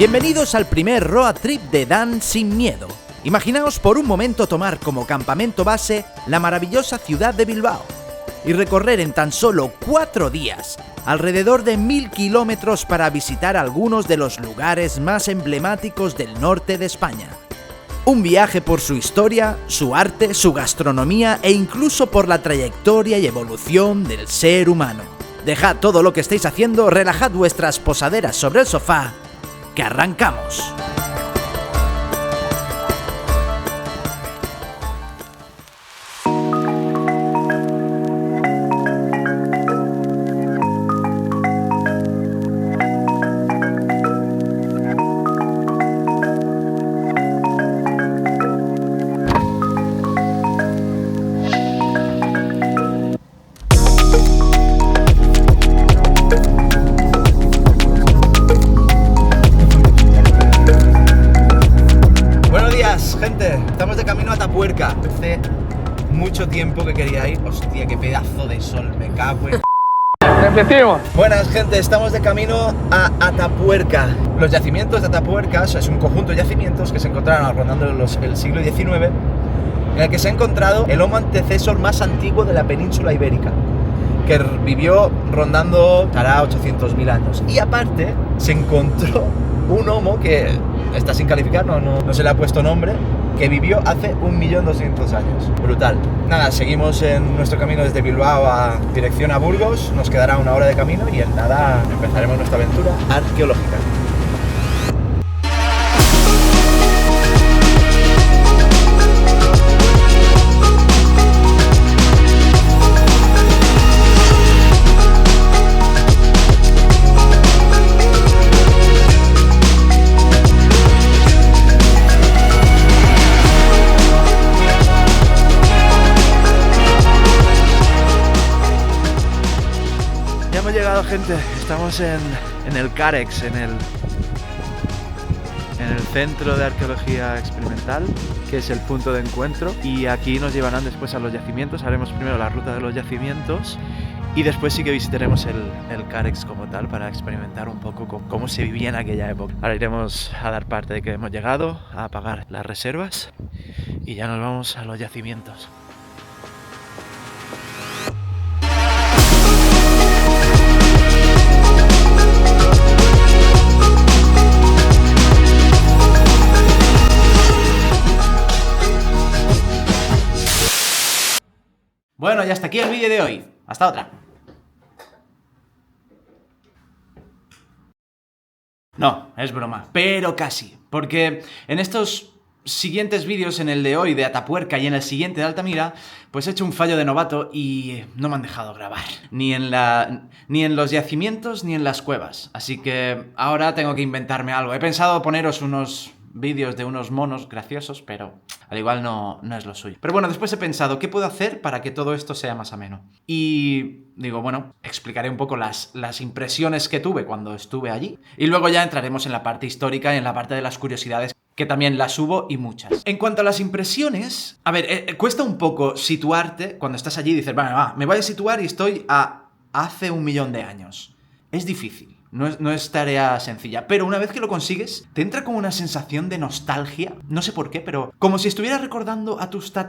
Bienvenidos al primer road trip de Dan Sin Miedo. Imaginaos por un momento tomar como campamento base la maravillosa ciudad de Bilbao y recorrer en tan solo 4 días alrededor de 1000 kilómetros para visitar algunos de los lugares más emblemáticos del norte de España. Un viaje por su historia, su arte, su gastronomía e incluso por la trayectoria y evolución del ser humano. Dejad todo lo que estéis haciendo, relajad vuestras posaderas sobre el sofá, que arrancamos. Gente, estamos de camino a Atapuerca. Hace mucho tiempo que quería ir. Hostia, qué pedazo de sol, me cago en... Repetimos. Buenas, gente, estamos de camino a Atapuerca. Los yacimientos de Atapuerca es un conjunto de yacimientos que se encontraron rondando el siglo XIX, en el que se ha encontrado el homo antecesor más antiguo de la península ibérica, que vivió rondando, hará 800.000 años. Y aparte, se encontró un homo que está sin calificar, no se le ha puesto nombre, que vivió hace 1.200.000 años. Brutal. Nada, seguimos en nuestro camino desde Bilbao a dirección a Burgos. Nos quedará 1 hora de camino y en nada empezaremos nuestra aventura arqueológica. Hemos llegado, gente, estamos en el CAREX, en el Centro de Arqueología Experimental, que es el punto de encuentro, y aquí nos llevarán después a los yacimientos. Haremos primero la ruta de los yacimientos y después sí que visitaremos el CAREX como tal para experimentar un poco cómo se vivía en aquella época. Ahora iremos a dar parte de que hemos llegado, a pagar las reservas y ya nos vamos a los yacimientos. Bueno, y hasta aquí el vídeo de hoy. Hasta otra. No, es broma, pero casi. Porque en estos siguientes vídeos, en el de hoy de Atapuerca y en el siguiente de Altamira, pues he hecho un fallo de novato y no me han dejado grabar. Ni en los yacimientos ni en las cuevas. Así que ahora tengo que inventarme algo. He pensado poneros unos vídeos de unos monos graciosos, pero al igual no es lo suyo. Pero bueno, después he pensado, ¿qué puedo hacer para que todo esto sea más ameno? Y digo, bueno, explicaré un poco las impresiones que tuve cuando estuve allí. Y luego ya entraremos en la parte histórica y en la parte de las curiosidades, que también las hubo y muchas. En cuanto a las impresiones, a ver, cuesta un poco situarte cuando estás allí y dices, va, me voy a situar y estoy a hace 1.000.000 de años. Es difícil. No es tarea sencilla, pero una vez que lo consigues, te entra como una sensación de nostalgia, no sé por qué, pero como si estuvieras recordando a tus A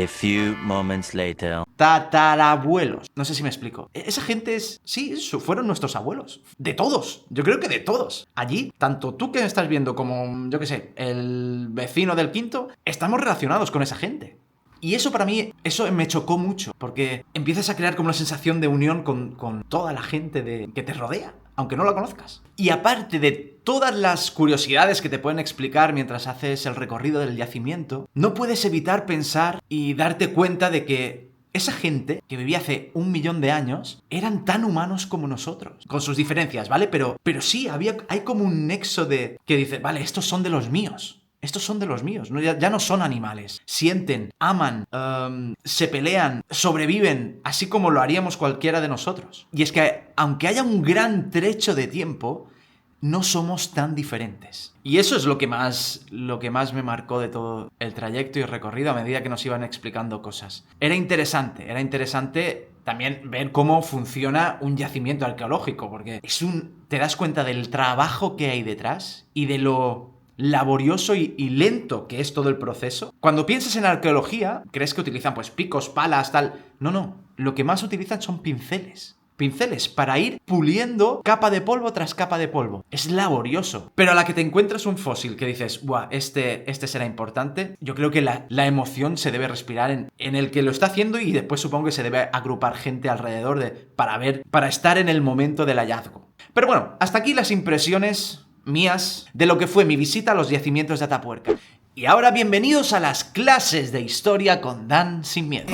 few moments later. tatarabuelos. No sé si me explico. Esa gente fueron nuestros abuelos. De todos. Yo creo que de todos. Allí, tanto tú que me estás viendo como, yo qué sé, el vecino del quinto, estamos relacionados con esa gente. Y eso para mí, eso me chocó mucho, porque empiezas a crear como una sensación de unión con toda la gente que te rodea, aunque no la conozcas. Y aparte de todas las curiosidades que te pueden explicar mientras haces el recorrido del yacimiento, no puedes evitar pensar y darte cuenta de que esa gente que vivía hace 1.000.000 de años eran tan humanos como nosotros, con sus diferencias, ¿vale? Pero sí, hay como un nexo de que dice, vale, estos son de los míos. Estos son de los míos, ya no son animales. Sienten, aman, se pelean, sobreviven, así como lo haríamos cualquiera de nosotros. Y es que, aunque haya un gran trecho de tiempo, no somos tan diferentes. Y eso es lo que más me marcó de todo el trayecto y el recorrido a medida que nos iban explicando cosas. Era interesante también ver cómo funciona un yacimiento arqueológico, porque te das cuenta del trabajo que hay detrás y de lo laborioso y lento que es todo el proceso. Cuando piensas en arqueología, crees que utilizan pues picos, palas, tal. No, lo que más utilizan son pinceles. Pinceles para ir puliendo capa de polvo tras capa de polvo. Es laborioso. Pero a la que te encuentras un fósil que dices, ¡buah! Este será importante. Yo creo que la emoción se debe respirar en el que lo está haciendo, y después supongo que se debe agrupar gente alrededor para estar en el momento del hallazgo. Pero bueno, hasta aquí las impresiones mías de lo que fue mi visita a los yacimientos de Atapuerca. Y ahora bienvenidos a las clases de historia con Dan Sin Miedo.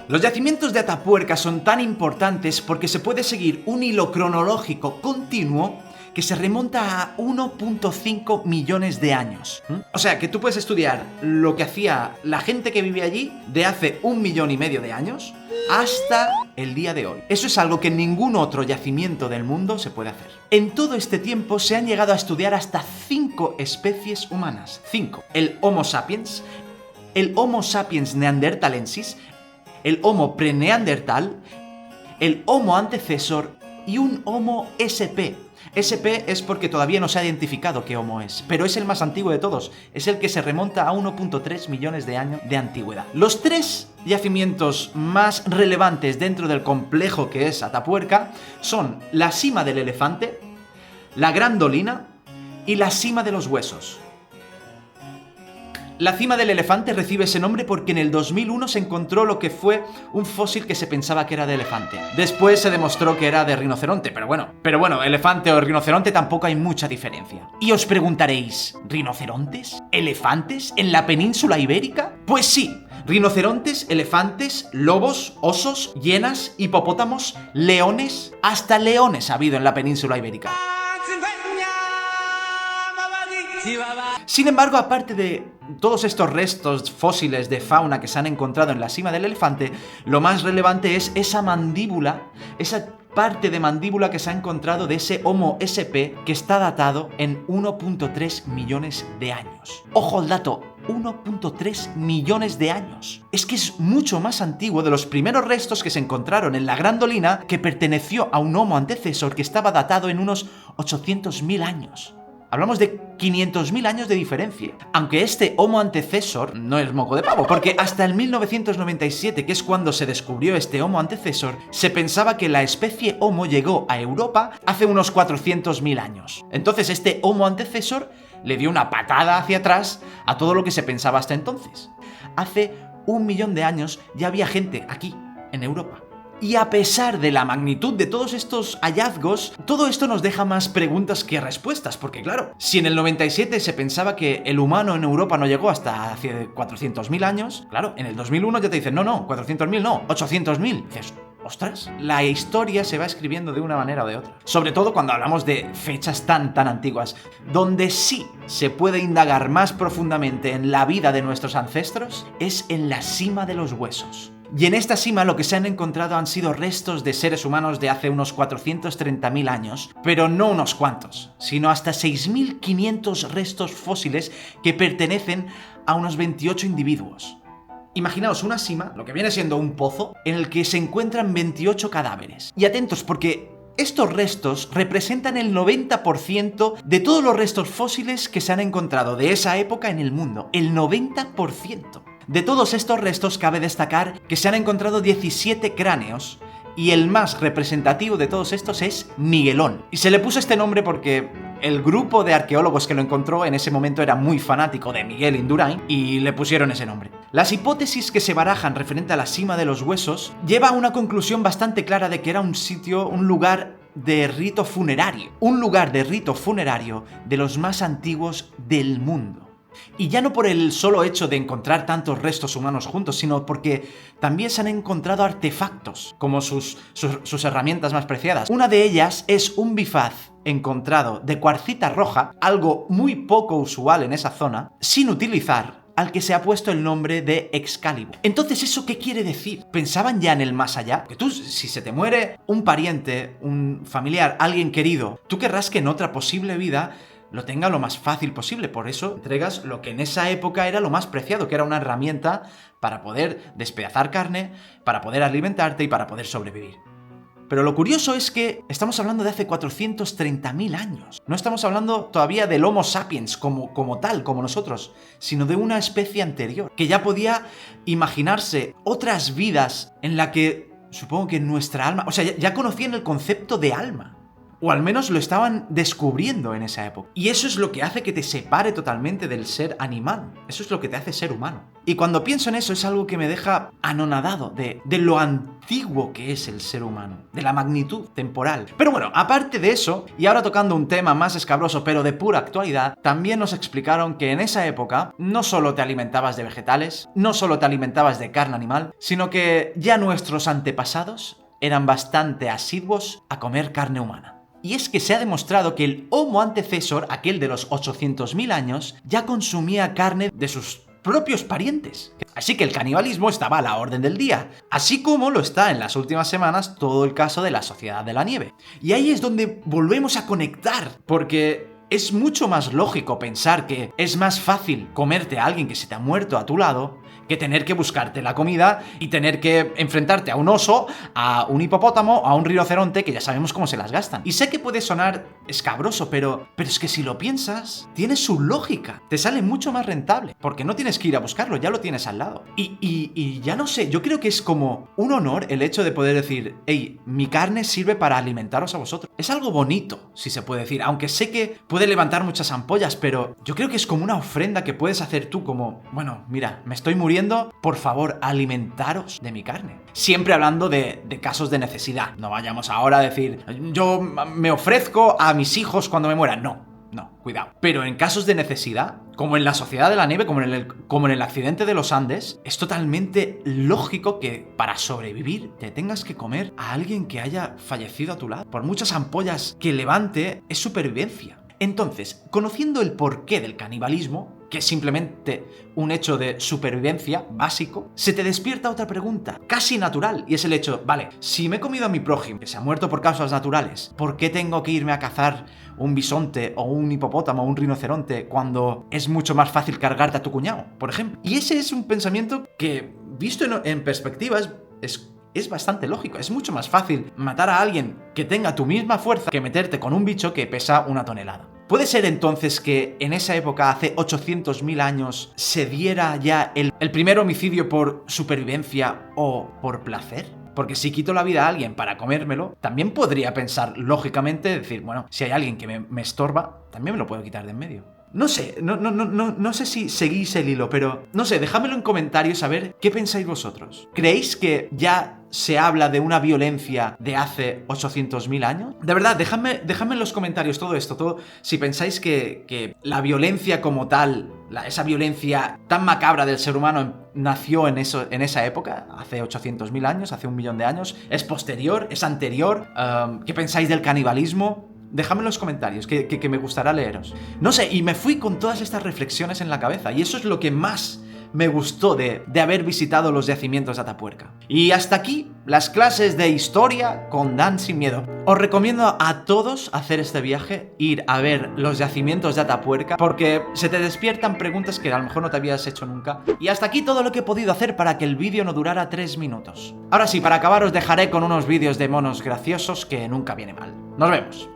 Los yacimientos de Atapuerca son tan importantes porque se puede seguir un hilo cronológico continuo que se remonta a 1.5 millones de años. O sea, que tú puedes estudiar lo que hacía la gente que vivía allí de hace 1,5 millones de años hasta el día de hoy. Eso es algo que en ningún otro yacimiento del mundo se puede hacer. En todo este tiempo se han llegado a estudiar hasta 5 especies humanas. 5. El Homo sapiens, el Homo sapiens neanderthalensis, el Homo preneandertal, el Homo antecesor y un Homo SP. SP es porque todavía no se ha identificado qué Homo es, pero es el más antiguo de todos, es el que se remonta a 1.3 millones de años de antigüedad. Los 3 yacimientos más relevantes dentro del complejo que es Atapuerca son la Sima del Elefante, la Gran Dolina y la Sima de los Huesos. La Cima del Elefante recibe ese nombre porque en el 2001 se encontró lo que fue un fósil que se pensaba que era de elefante. Después se demostró que era de rinoceronte, pero bueno, elefante o rinoceronte tampoco hay mucha diferencia. Y os preguntaréis, ¿rinocerontes? ¿Elefantes? ¿En la península ibérica? Pues sí, rinocerontes, elefantes, lobos, osos, hienas, hipopótamos, leones, hasta leones ha habido en la península ibérica. Sin embargo, aparte de todos estos restos fósiles de fauna que se han encontrado en la Sima del Elefante, lo más relevante es esa mandíbula, esa parte de mandíbula que se ha encontrado de ese Homo SP que está datado en 1.3 millones de años. Ojo al dato, 1.3 millones de años. Es que es mucho más antiguo de los primeros restos que se encontraron en la Gran Dolina, que perteneció a un Homo antecesor que estaba datado en unos 800.000 años. Hablamos de 500.000 años de diferencia. Aunque este Homo antecesor no es moco de pavo, porque hasta el 1997, que es cuando se descubrió este Homo antecesor, se pensaba que la especie Homo llegó a Europa hace unos 400.000 años. Entonces este Homo antecesor le dio una patada hacia atrás a todo lo que se pensaba hasta entonces. Hace 1 millón de años ya había gente aquí, en Europa. Y a pesar de la magnitud de todos estos hallazgos, todo esto nos deja más preguntas que respuestas, porque claro, si en el 97 se pensaba que el humano en Europa no llegó hasta hace 400.000 años, claro, en el 2001 ya te dicen, no, 400.000 no, 800.000. Dices, ostras, la historia se va escribiendo de una manera o de otra. Sobre todo cuando hablamos de fechas tan antiguas, donde sí se puede indagar más profundamente en la vida de nuestros ancestros, es en la Sima de los Huesos. Y en esta cima lo que se han encontrado han sido restos de seres humanos de hace unos 430.000 años, pero no unos cuantos, sino hasta 6.500 restos fósiles que pertenecen a unos 28 individuos. Imaginaos una sima, lo que viene siendo un pozo, en el que se encuentran 28 cadáveres. Y atentos, porque estos restos representan el 90% de todos los restos fósiles que se han encontrado de esa época en el mundo. El 90%. De todos estos restos cabe destacar que se han encontrado 17 cráneos y el más representativo de todos estos es Miguelón. Y se le puso este nombre porque el grupo de arqueólogos que lo encontró en ese momento era muy fanático de Miguel Indurain y le pusieron ese nombre. Las hipótesis que se barajan referente a la Sima de los Huesos lleva a una conclusión bastante clara de que era un sitio, un lugar de rito funerario. Un lugar de rito funerario de los más antiguos del mundo. Y ya no por el solo hecho de encontrar tantos restos humanos juntos, sino porque también se han encontrado artefactos, como sus herramientas más preciadas. Una de ellas es un bifaz encontrado de cuarcita roja, algo muy poco usual en esa zona, sin utilizar, al que se ha puesto el nombre de Excalibur. Entonces, ¿eso qué quiere decir? ¿Pensaban ya en el más allá? Que tú, si se te muere un pariente, un familiar, alguien querido, tú querrás que en otra posible vida lo tenga lo más fácil posible. Por eso entregas lo que en esa época era lo más preciado, que era una herramienta para poder despedazar carne, para poder alimentarte y para poder sobrevivir. Pero lo curioso es que estamos hablando de hace 430.000 años. No estamos hablando todavía del Homo sapiens como tal, como nosotros, sino de una especie anterior, que ya podía imaginarse otras vidas en la que, supongo que nuestra alma, o sea, ya conocían el concepto de alma. O al menos lo estaban descubriendo en esa época. Y eso es lo que hace que te separe totalmente del ser animal. Eso es lo que te hace ser humano. Y cuando pienso en eso es algo que me deja anonadado de lo antiguo que es el ser humano, de la magnitud temporal. Pero bueno, aparte de eso, y ahora tocando un tema más escabroso pero de pura actualidad, también nos explicaron que en esa época no solo te alimentabas de vegetales, no solo te alimentabas de carne animal, sino que ya nuestros antepasados eran bastante asiduos a comer carne humana. Y es que se ha demostrado que el Homo antecesor, aquel de los 800.000 años, ya consumía carne de sus propios parientes. Así que el canibalismo estaba a la orden del día, así como lo está en las últimas semanas todo el caso de la Sociedad de la Nieve. Y ahí es donde volvemos a conectar, porque es mucho más lógico pensar que es más fácil comerte a alguien que se te ha muerto a tu lado que tener que buscarte la comida y tener que enfrentarte a un oso, a un hipopótamo, a un rinoceronte, que ya sabemos cómo se las gastan. Y sé que puede sonar escabroso, pero es que si lo piensas, tiene su lógica. Te sale mucho más rentable, porque no tienes que ir a buscarlo, ya lo tienes al lado. Y ya no sé, yo creo que es como un honor el hecho de poder decir, hey, mi carne sirve para alimentaros a vosotros. Es algo bonito, si se puede decir, aunque sé que puede levantar muchas ampollas, pero yo creo que es como una ofrenda que puedes hacer tú, como, bueno, mira, me estoy muriendo, por favor, alimentaros de mi carne. Siempre hablando de casos de necesidad. No vayamos ahora a decir, yo me ofrezco a mis hijos cuando me muera. No, cuidado. Pero en casos de necesidad, como en la Sociedad de la Nieve, como en el accidente de los Andes, es totalmente lógico que para sobrevivir te tengas que comer a alguien que haya fallecido a tu lado. Por muchas ampollas que levante, es supervivencia. Entonces, conociendo el porqué del canibalismo, que es simplemente un hecho de supervivencia básico, se te despierta otra pregunta, casi natural, y es el hecho, vale, si me he comido a mi prójimo, que se ha muerto por causas naturales, ¿por qué tengo que irme a cazar un bisonte o un hipopótamo o un rinoceronte cuando es mucho más fácil cargarte a tu cuñado, por ejemplo? Y ese es un pensamiento que, visto en perspectiva, es bastante lógico. Es mucho más fácil matar a alguien que tenga tu misma fuerza que meterte con un bicho que pesa 1 tonelada. ¿Puede ser entonces que en esa época, hace 800.000 años, se diera ya el primer homicidio por supervivencia o por placer? Porque si quito la vida a alguien para comérmelo, también podría pensar lógicamente, decir, bueno, si hay alguien que me estorba, también me lo puedo quitar de en medio. No sé, no sé si seguís el hilo, pero no sé, dejádmelo en comentarios a ver qué pensáis vosotros. ¿Creéis que ya se habla de una violencia de hace 800.000 años? De verdad, dejadme en los comentarios todo esto, si pensáis que la violencia como tal, esa violencia tan macabra del ser humano nació en esa época, hace 800.000 años, hace 1 millón de años, es posterior, es anterior, ¿qué pensáis del canibalismo? Dejadme en los comentarios, que me gustará leeros. No sé, y me fui con todas estas reflexiones en la cabeza, y eso es lo que más me gustó de haber visitado los yacimientos de Atapuerca. Y hasta aquí las clases de historia con Dan Sin Miedo. Os recomiendo a todos hacer este viaje, ir a ver los yacimientos de Atapuerca, porque se te despiertan preguntas que a lo mejor no te habías hecho nunca. Y hasta aquí todo lo que he podido hacer para que el vídeo no durara 3 minutos. Ahora sí, para acabar os dejaré con unos vídeos de monos graciosos que nunca viene mal. Nos vemos.